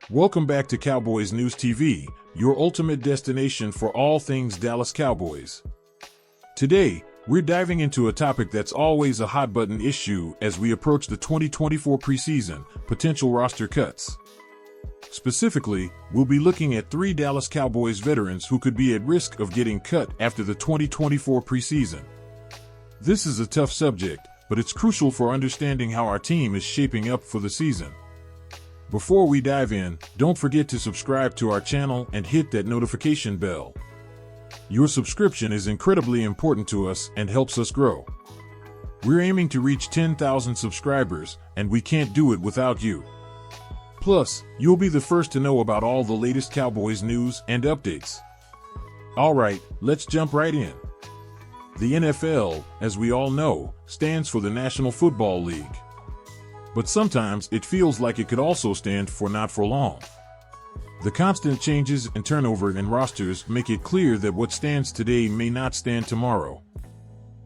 Welcome back to Cowboys News TV, your ultimate destination for all things Dallas Cowboys. Today, we're diving into a topic that's always a hot-button issue as we approach the 2024 preseason, potential roster cuts. Specifically, we'll be looking at 3 Dallas Cowboys veterans who could be at risk of getting cut after the 2024 preseason. This is a tough subject, but it's crucial for understanding how our team is shaping up for the season. Before we dive in, don't forget to subscribe to our channel and hit that notification bell. Your subscription is incredibly important to us and helps us grow. We're aiming to reach 10,000 subscribers, and we can't do it without you. Plus, you'll be the first to know about all the latest Cowboys news and updates. Alright, let's jump right in. The NFL, as we all know, stands for the National Football League. But sometimes it feels like it could also stand for not for long. The constant changes and turnover in rosters make it clear that what stands today may not stand tomorrow.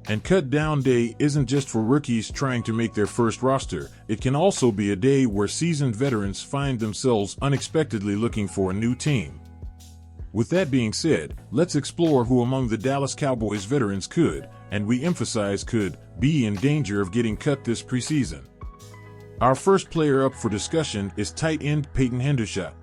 And cut down day isn't just for rookies trying to make their first roster, it can also be a day where seasoned veterans find themselves unexpectedly looking for a new team. With that being said, let's explore who among the Dallas Cowboys veterans could, and we emphasize could, be in danger of getting cut this preseason. Our first player up for discussion is tight end Peyton Hendershot.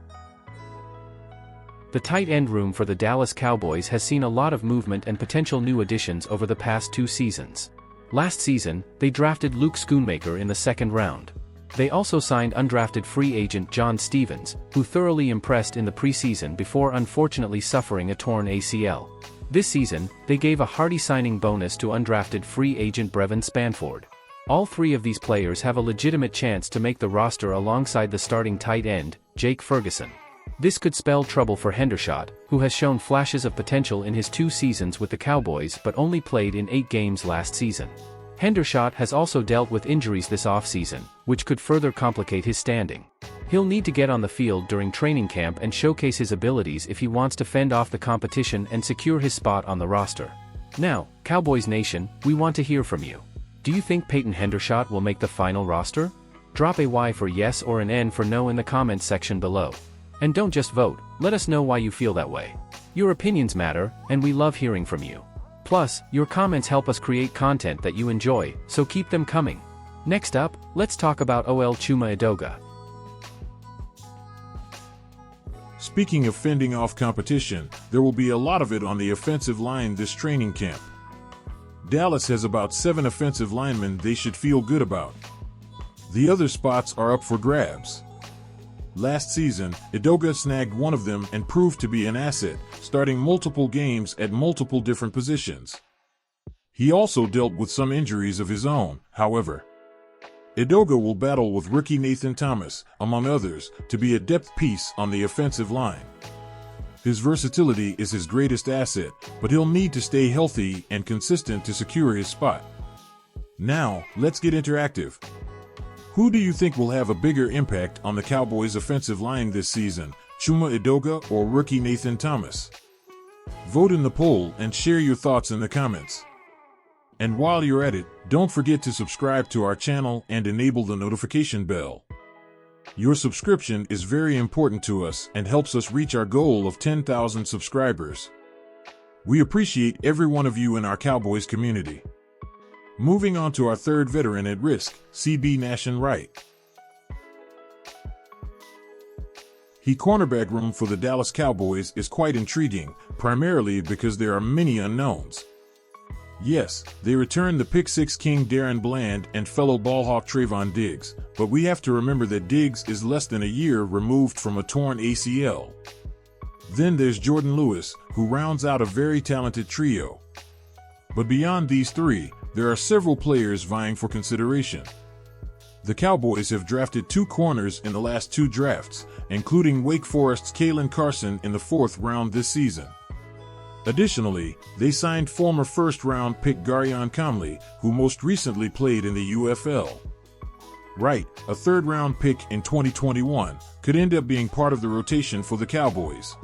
The tight end room for the Dallas Cowboys has seen a lot of movement and potential new additions over the past 2 seasons. Last season, they drafted Luke Schoonmaker in the 2nd round. They also signed undrafted free agent John Stevens, who thoroughly impressed in the preseason before unfortunately suffering a torn ACL. This season, they gave a hearty signing bonus to undrafted free agent Brevin Spanford. All 3 of these players have a legitimate chance to make the roster alongside the starting tight end, Jake Ferguson. This could spell trouble for Hendershot, who has shown flashes of potential in his 2 seasons with the Cowboys but only played in 8 games last season. Hendershot has also dealt with injuries this offseason, which could further complicate his standing. He'll need to get on the field during training camp and showcase his abilities if he wants to fend off the competition and secure his spot on the roster. Now, Cowboys Nation, we want to hear from you. Do you think Peyton Hendershot will make the final roster? Drop a Y for yes or an N for no in the comments section below. And don't just vote, let us know why you feel that way. Your opinions matter, and we love hearing from you. Plus, your comments help us create content that you enjoy, so keep them coming. Next up, let's talk about Ol Chuma Edoga. Speaking of fending off competition, there will be a lot of it on the offensive line this training camp. Dallas has about 7 offensive linemen they should feel good about. The other spots are up for grabs. Last season, Edoga snagged one of them and proved to be an asset, starting multiple games at multiple different positions. He also dealt with some injuries of his own, however. Edoga will battle with rookie Nathan Thomas, among others, to be a depth piece on the offensive line. His versatility is his greatest asset, but he'll need to stay healthy and consistent to secure his spot. Now, let's get interactive. Who do you think will have a bigger impact on the Cowboys' offensive line this season, Chuma Edoga or rookie Nathan Thomas? Vote in the poll and share your thoughts in the comments. And while you're at it, don't forget to subscribe to our channel and enable the notification bell. Your subscription is very important to us and helps us reach our goal of 10,000 subscribers. We appreciate every one of you in our Cowboys community. Moving on to our third veteran at risk, CB Nation Wright. The cornerback room for the Dallas Cowboys is quite intriguing, primarily because there are many unknowns. Yes, they returned the pick-6 king Darren Bland and fellow ballhawk Trayvon Diggs, but we have to remember that Diggs is less than a year removed from a torn ACL. Then there's Jordan Lewis, who rounds out a very talented trio. But beyond these 3, there are several players vying for consideration. The Cowboys have drafted 2 corners in the last 2 drafts, including Wake Forest's Kalen Carson in the 4th round this season. Additionally, they signed former first-round pick Garion Conley, who most recently played in the UFL. Wright, a 3rd-round pick in 2021, could end up being part of the rotation for the Cowboys.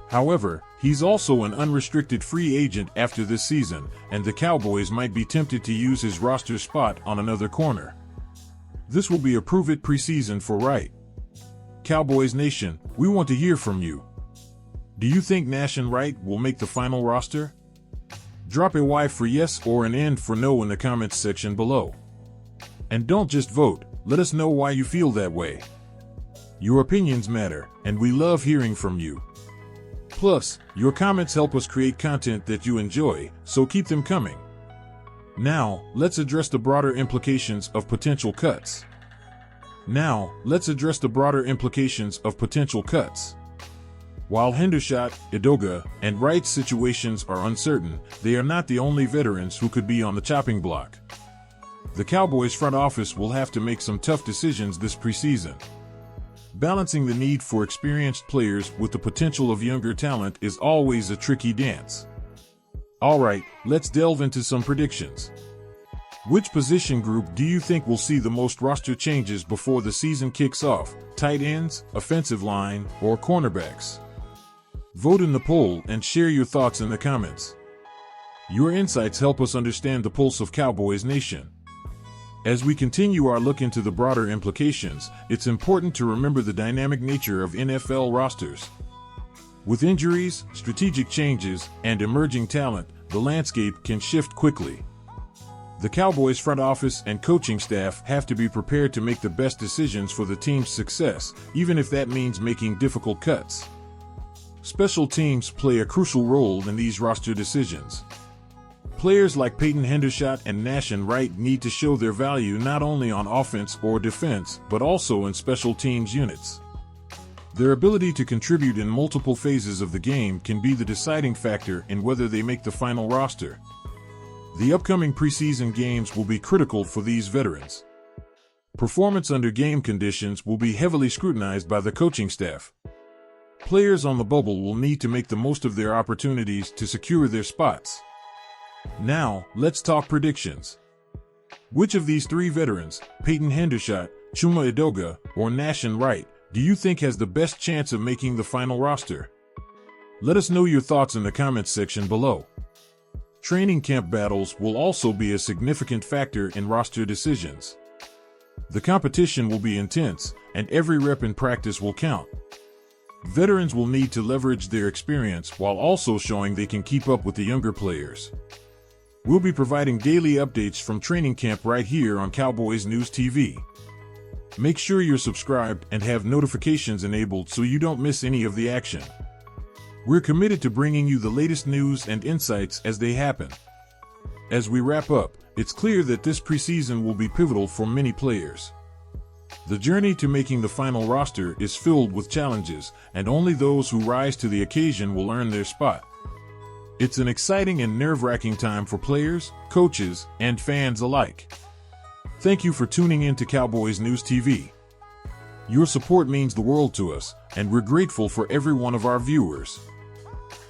However, he's also an unrestricted free agent after this season, and the Cowboys might be tempted to use his roster spot on another corner. This will be a prove-it preseason for Wright. Cowboys Nation, we want to hear from you. Do you think Nation Wright will make the final roster? Drop a Y for yes or an N for no in the comments section below. And don't just vote, let us know why you feel that way. Your opinions matter, and we love hearing from you. Plus, your comments help us create content that you enjoy, so keep them coming. Now, let's address the broader implications of potential cuts. While Hendershot, Edoga, and Wright's situations are uncertain, they are not the only veterans who could be on the chopping block. The Cowboys front office will have to make some tough decisions this preseason. Balancing the need for experienced players with the potential of younger talent is always a tricky dance. Alright, let's delve into some predictions. Which position group do you think will see the most roster changes before the season kicks off? Tight ends, offensive line, or cornerbacks? Vote in the poll and share your thoughts in the comments. Your insights help us understand the pulse of Cowboys Nation. As we continue our look into the broader implications, it's important to remember the dynamic nature of NFL rosters. With injuries, strategic changes, and emerging talent, the landscape can shift quickly. The Cowboys front office and coaching staff have to be prepared to make the best decisions for the team's success, even if that means making difficult cuts. Special teams play a crucial role in these roster decisions. Players like Peyton Hendershot and Nation Wright need to show their value not only on offense or defense, but also in special teams units. Their ability to contribute in multiple phases of the game can be the deciding factor in whether they make the final roster. The upcoming preseason games will be critical for these veterans. Performance under game conditions will be heavily scrutinized by the coaching staff. Players on the bubble will need to make the most of their opportunities to secure their spots. Now, let's talk predictions. Which of these three veterans, Peyton Hendershot, Chuma Edoga, or Nation Wright, do you think has the best chance of making the final roster? Let us know your thoughts in the comments section below. Training camp battles will also be a significant factor in roster decisions. The competition will be intense, and every rep in practice will count. Veterans will need to leverage their experience while also showing they can keep up with the younger players. We'll be providing daily updates from training camp right here on Cowboys News TV. Make sure you're subscribed and have notifications enabled so you don't miss any of the action. We're committed to bringing you the latest news and insights as they happen. As we wrap up, it's clear that this preseason will be pivotal for many players. The journey to making the final roster is filled with challenges, and only those who rise to the occasion will earn their spot. It's an exciting and nerve-wracking time for players, coaches, and fans alike. Thank you for tuning in to Cowboys News TV. Your support means the world to us, and we're grateful for every one of our viewers.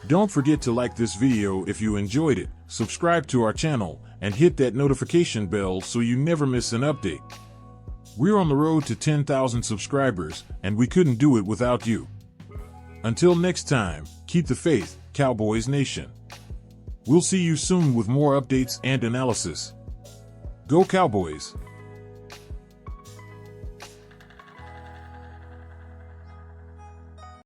Don't forget to like this video if you enjoyed it, subscribe to our channel, and hit that notification bell so you never miss an update. We're on the road to 10,000 subscribers, and we couldn't do it without you. Until next time, keep the faith, Cowboys Nation. We'll see you soon with more updates and analysis. Go Cowboys!